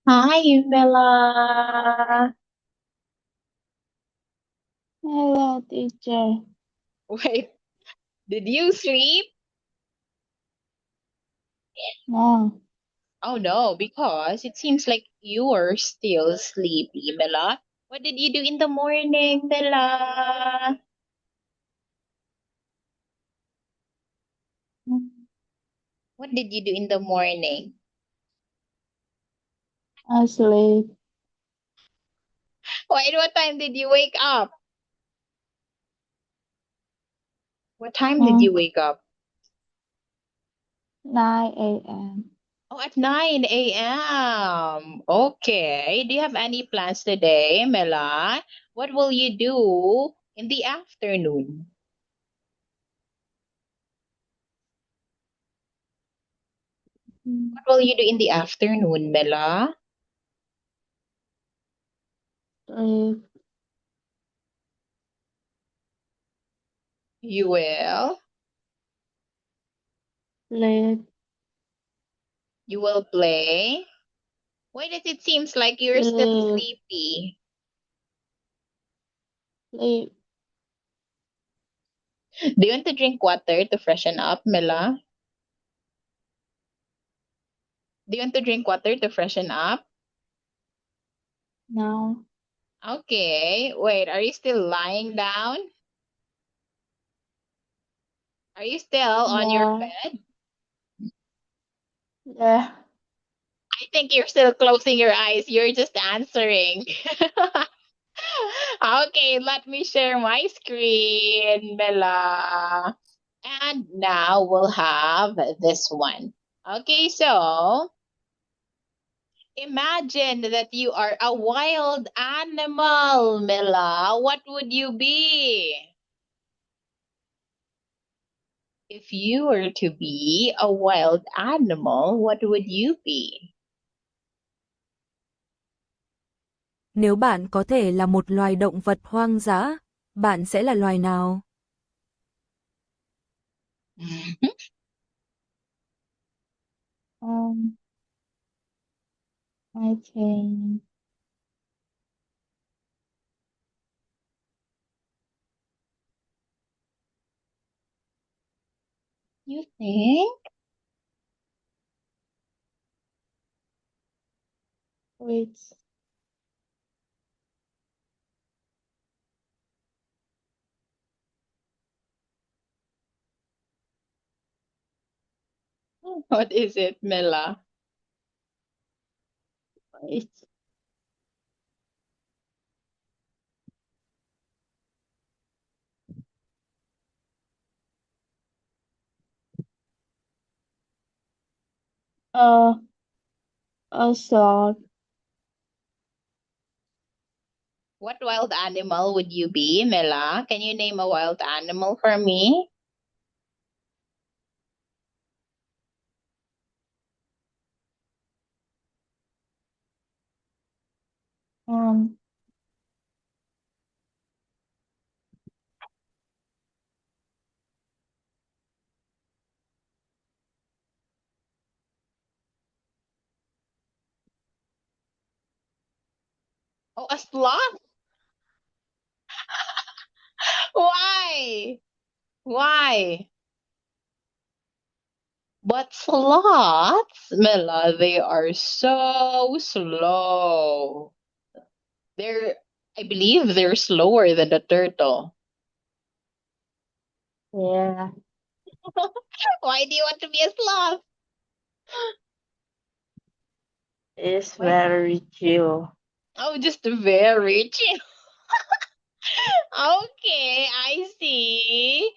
Hi, Bella. Hello, teacher. Wait, did you sleep? No, Oh no, because it seems like you're still sleepy, Bella. What did you do in the morning, Bella? What did you do in the morning? I sleep Wait, what time did you wake up? What time did you um, wake up? 9 a.m. Oh, at 9 a.m. Okay. Do you have any plans today, Mela? What will you do in the afternoon? What will you do in the afternoon, Mela? Sleep, You will. sleep, You will play. Why does it seems like you're still sleep, sleepy? sleep. Do you want to drink water to freshen up, Mela? Do you want to drink water to freshen up? No, Okay. Wait, are you still lying down? Are you still on your yeah, bed? yeah. I think you're still closing your eyes. You're just answering. Okay, let me share my screen, Bella. And now we'll have this one. Okay, so imagine that you are a wild animal, Mela. What would you be? If you were to be a wild animal, what would you be? Nếu bạn có thể là một loài động vật hoang dã, bạn sẽ là loài nào? Um, I think You think? wait. What is it, Mela? Wait. Uh, a sloth. What wild animal would you be, Mela? Can you name a wild animal for me? Um, Oh, a sloth? Why? Why? But sloths, Mela, they are so slow. They're, I believe they're slower than the turtle. yeah, Why do you want to be a sloth? it's Why? very chill. Oh, just very chill. Okay, I see.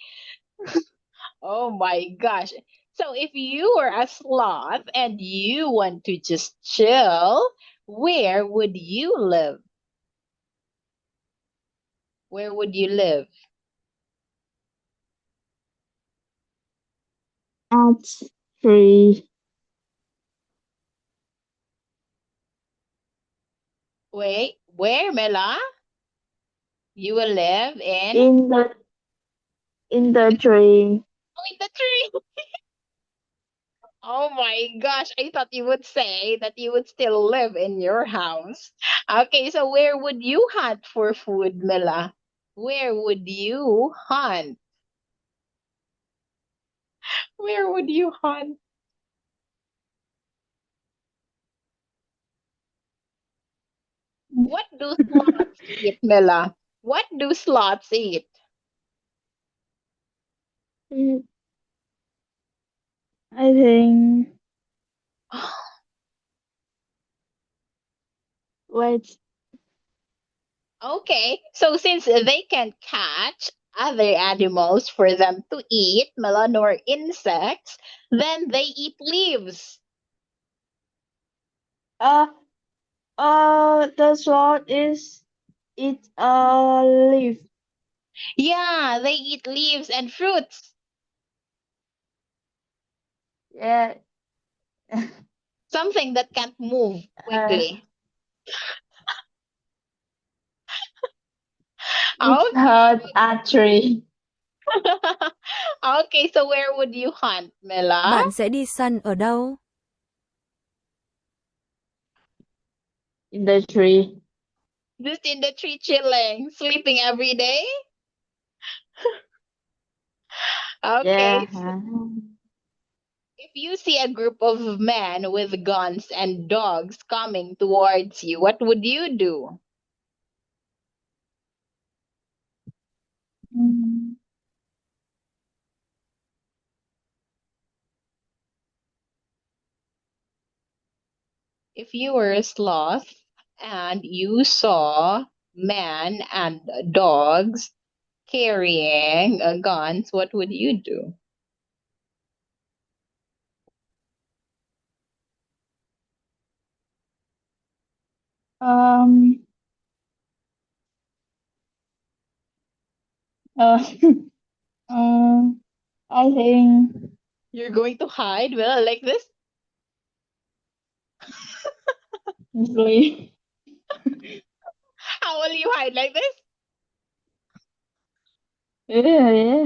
Oh my gosh. So if you were a sloth and you want to just chill, where would you live? Where would you live? At tree. Wait, where, Mela? You will live in? In the tree. Oh, in the tree. Oh my gosh, I thought you would say that you would still live in your house. Okay, so where would you hunt for food, Mila? Where would you hunt? Where would you hunt? What do sloths eat, Mila? What do sloths eat? Mm, I think. Wait. Okay, so since they can catch other animals for them to eat, Mila, or insects, then they eat leaves. Uh. The sword is it a leaf. Yeah, they eat leaves and fruits. Yeah. Something that can't move Uh, quickly. it's a tree Okay, so where would you hunt, Mila? Bạn sẽ đi săn ở đâu? in the tree. Just in the tree chilling, sleeping every day? Okay. Yeah. If you see a group of men with guns and dogs coming towards you, what would you do? Mm. If you were a sloth and you saw men and dogs carrying guns, what would you do? Um. Uh, I think You're going to hide, well, like this? sleep. How will you hide like this? Yeah. Yeah.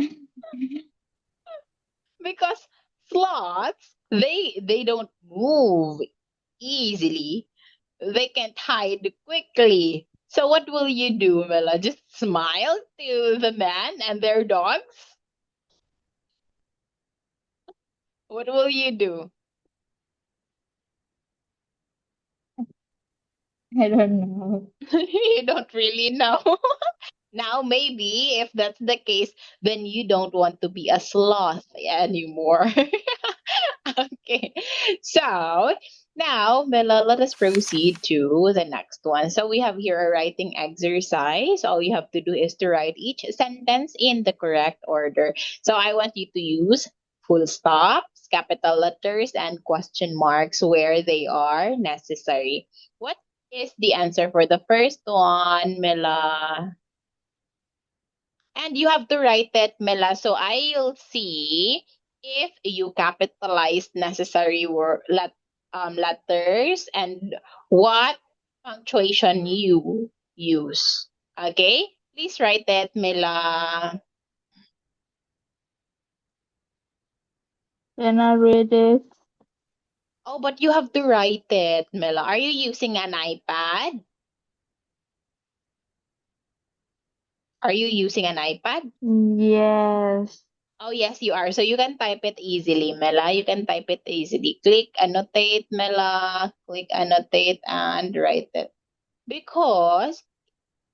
Because sloths, they don't move easily. They can't hide quickly. So what will you do, Mela? Just smile to the man and their dogs? What will you do? I don't know. You don't really know. Now, maybe if that's the case, then you don't want to be a sloth anymore. Okay. So now, Mela, let us proceed to the next one. So we have here a writing exercise. All you have to do is to write each sentence in the correct order. So I want you to use full stops, capital letters, and question marks where they are necessary. What is the answer for the first one, Mela? And you have to write it, Mela. So I'll see if you capitalize necessary letters and what punctuation you use. Okay? Please write it, Mela. Can I read it? Oh, but you have to write it, Mela. Are you using an iPad? Are you using an iPad? Yes. Oh, yes, you are. So you can type it easily, Mela. You can type it easily. Click annotate, Mela. Click annotate and write it. Because,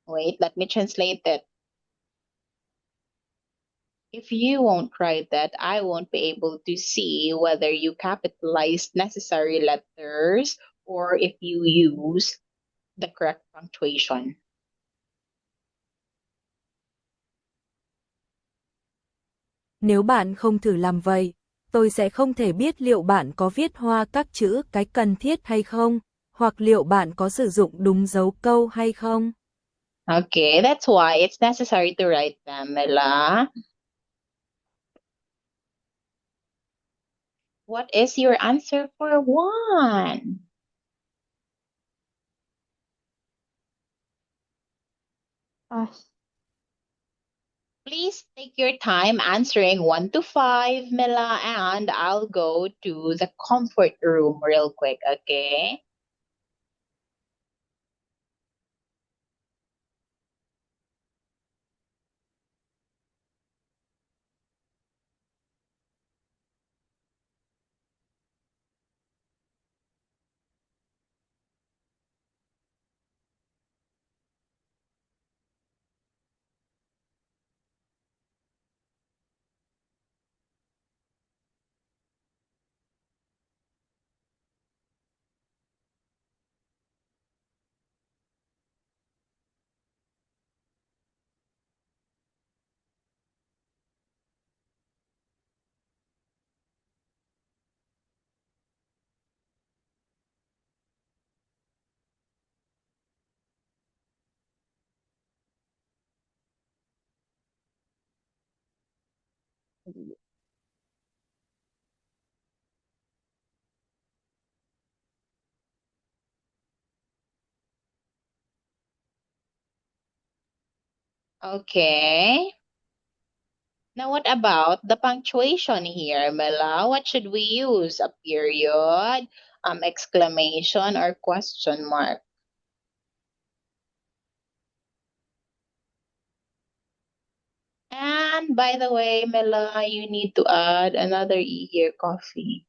wait, let me translate it. If you won't write that, I won't be able to see whether you capitalized necessary letters or if you use the correct punctuation. Nếu bạn không thử làm vậy, tôi sẽ không thể biết liệu bạn có viết hoa các chữ cái cần thiết hay không, hoặc liệu bạn có sử dụng đúng dấu câu hay không. Okay, that's why it's necessary to write them, Mela. What is your answer for one? Uh, Please take your time answering 1 to 5, Mila, and I'll go to the comfort room real quick, okay? Okay. Now, what about the punctuation here, Mela? What should we use? A period, exclamation, or question mark? And by the way, Mela, you need to add another E here, coffee.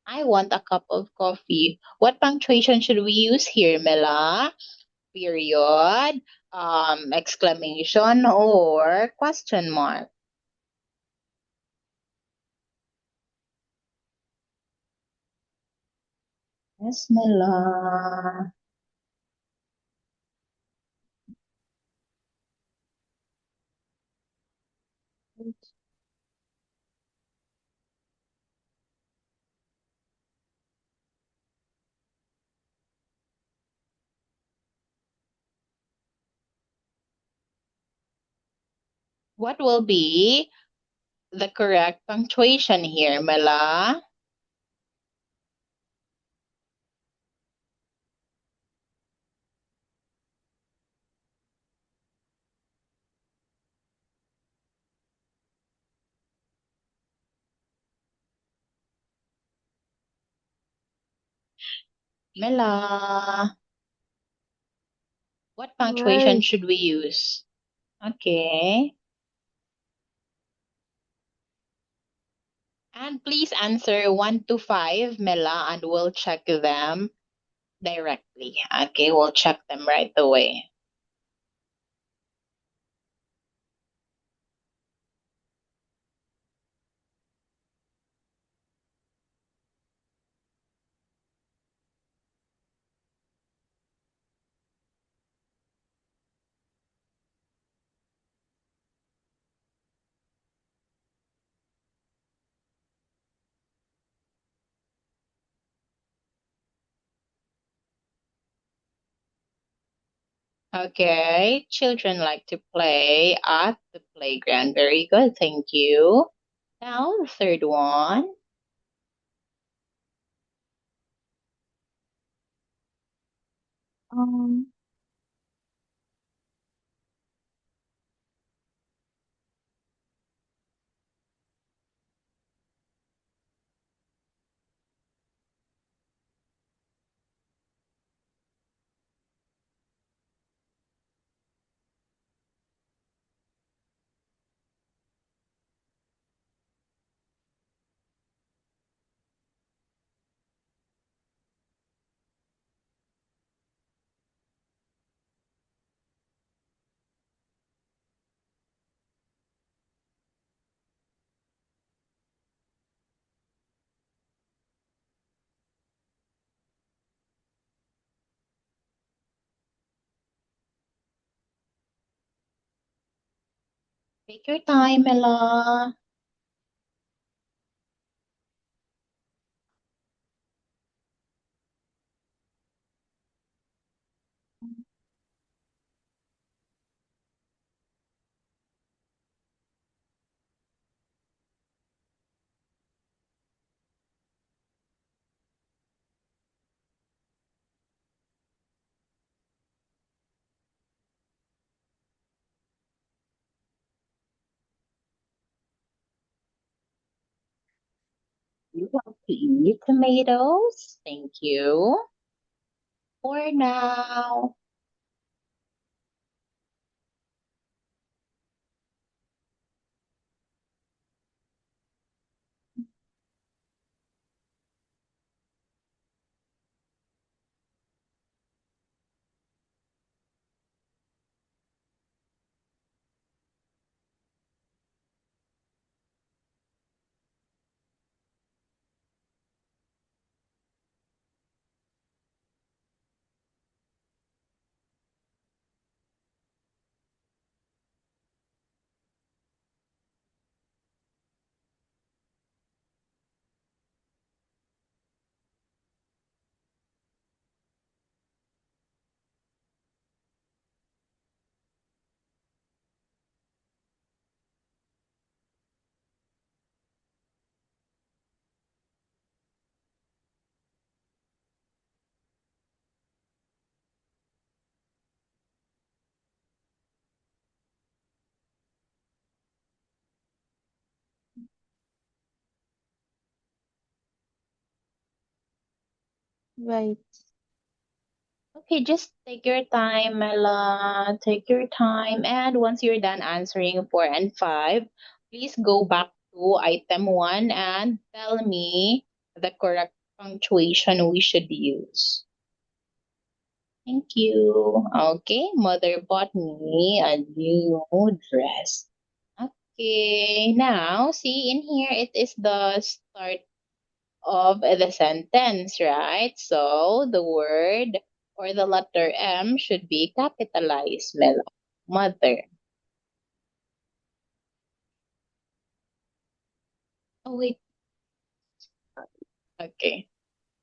I want a cup of coffee. What punctuation should we use here, Mela? Period, exclamation, or question mark? Yes, Mela. What will be the correct punctuation here, Mela? Mela, what punctuation Right. should we use? Okay. And please answer 1 to 5, Mela, and we'll check them directly. Okay, we'll check them right away. Okay, children like to play at the playground. Very good, thank you. Now, the third one. Um, Take your time, Ella. to eat tomatoes? Thank you for now. Right. Okay, just take your time, Mela. Take your time. And once you're done answering 4 and 5, please go back to item 1 and tell me the correct punctuation we should use. Thank you. Okay, mother bought me a new dress. Okay, now see in here it is the start of the sentence, right? So the word or the letter M should be capitalized, Melo. Mother. Oh, wait. Okay.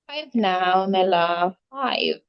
5 now, Mela. 5.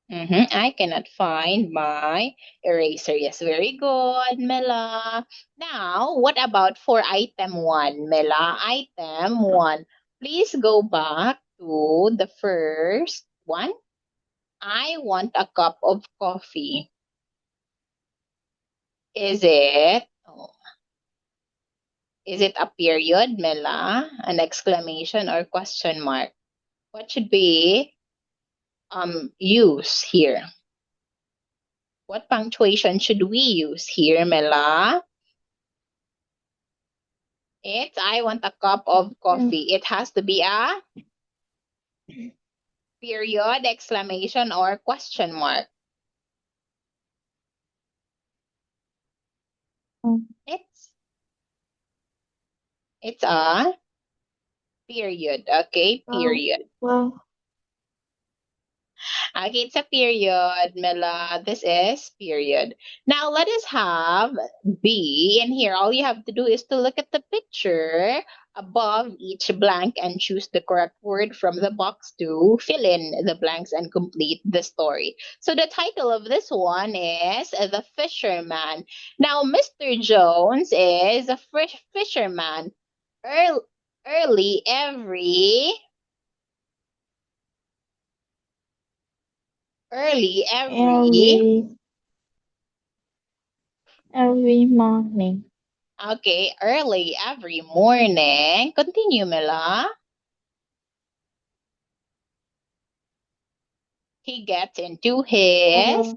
I cannot find my eraser. Yes, very good, Mela. Now, what about for item 1, Mela? Item 1. Please go back to the first one. I want a cup of coffee. Is it? Oh, is it a period, Mela? An exclamation or question mark? What should be use here? What punctuation should we use here, Mela? It's I want a cup of coffee. It has to be a period, exclamation, or question mark. It's it's a period. Okay, period. Well, Okay, it's a period, Mela. This is period. Now let us have B. And here, all you have to do is to look at the picture above each blank and choose the correct word from the box to fill in the blanks and complete the story. So the title of this one is The Fisherman. Now, Mr. Jones is a fisherman. Early, early every every morning. Okay, early every morning. Continue, Mela. He gets into his.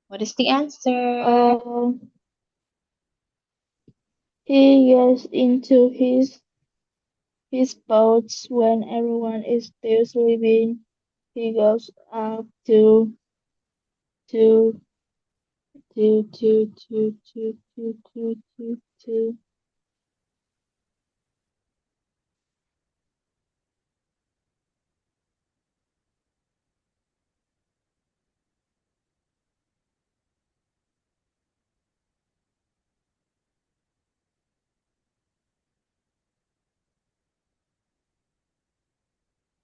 What is the answer? He gets into his boats when everyone is still sleeping. He goes up to two.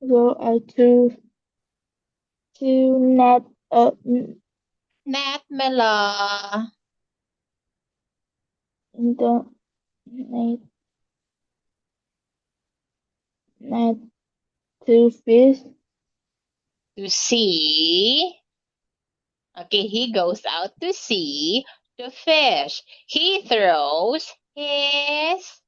So I threw net Net, Mela. in the net two fish. To sea. Okay, he goes out to sea to fish. He throws his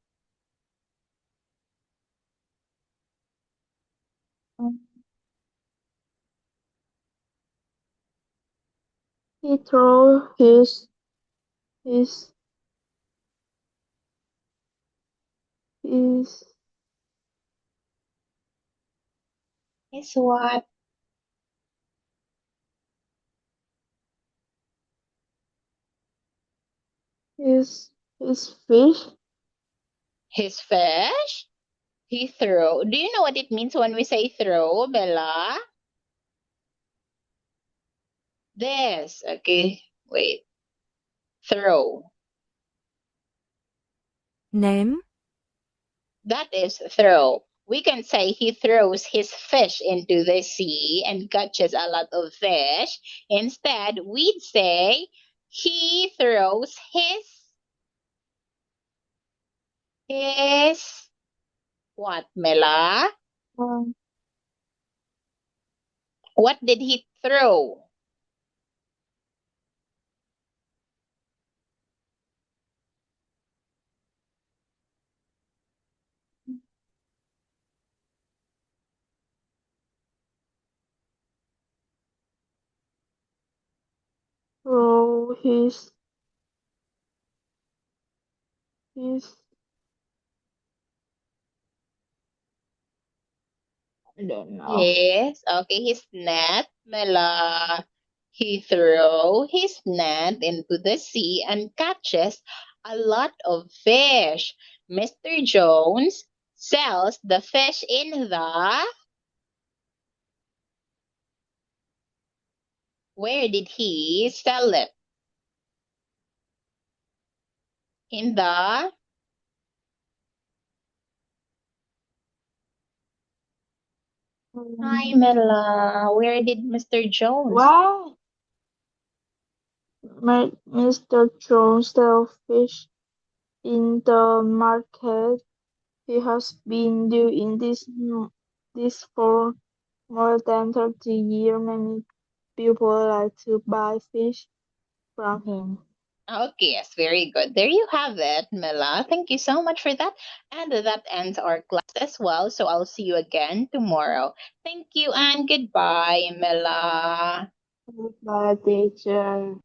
He threw his his his what? his fish. His fish. He threw. Do you know what it means when we say throw, Bella? This. Okay, wait. Throw. Ném, That is throw. We can say he throws his fish into the sea and catches a lot of fish. Instead, we'd say he throws his what, Mela? Um, What did he throw? throw his I don't know. Yes, okay, his net, Mela. He threw his net into the sea and catches a lot of fish. Mr. Jones sells the fish in the. Where did he sell it? In the. Hi, Mela. Where did Mr. Jones? Why? Mr. Jones sells fish in the market. He has been doing this for more than 30 years. Many people like to buy fish from him. Okay, yes, very good. There you have it, Mela. Thank you so much for that. And that ends our class as well. So I'll see you again tomorrow. Thank you and goodbye, Mela. Goodbye, teacher.